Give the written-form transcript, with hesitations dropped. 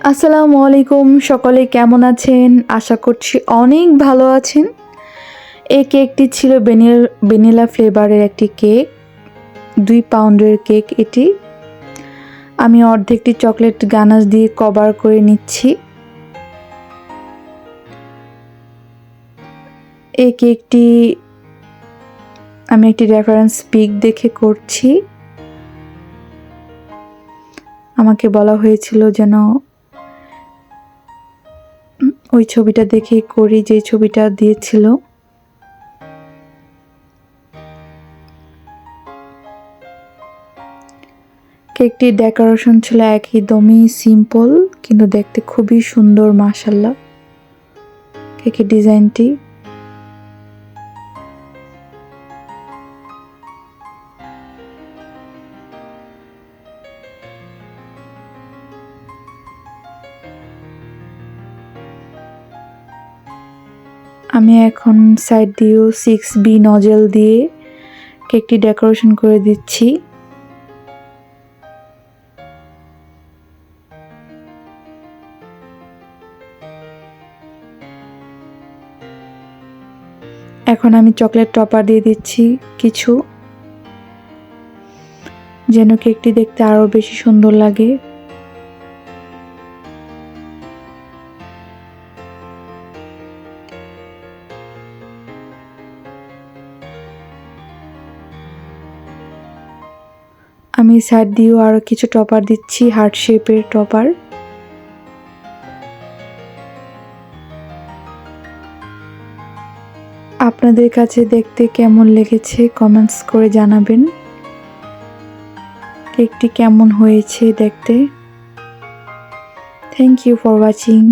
আসসালামু আলাইকুম, সকলে কেমন আছেন? আশা করছি অনেক ভালো আছেন। এই কেকটি ছিল ভ্যানিলা ফ্লেভারের একটি কেক, 2 পাউন্ডের কেক এটি। আমি অর্ধেকটি চকলেট গানাশ দিয়ে কভার করে নিচ্ছি। এই কেকটি আমি একটি রেফারেন্স পিক দেখে করছি। আমাকে বলা হয়েছিল যেন ওই ছবিটা দেখেই করি, যে ছবিটা দিয়েছিল। কেকটির ডেকোরেশন ছিল একদমই সিম্পল, কিন্তু দেখতে খুবই সুন্দর মাশাআল্লাহ কেকের ডিজাইনটি। আমি এখন সাইড দিয়েও 6B নজেল দিয়ে কেকটি ডেকোরেশন করে দিচ্ছি। এখন আমি চকলেট টপার দিয়ে দিচ্ছি কিছু, যেন কেকটি দেখতে আরো বেশি সুন্দর লাগে। আমি সাইড দিয়েও আরো কিছু টপার দিচ্ছি, হার্ট শেপের টপার। আপনাদের কাছে দেখতে কেমন লেগেছে কমেন্টস করে জানাবেন। কেকটি কেমন হয়েছে দেখতে। Thank you for watching.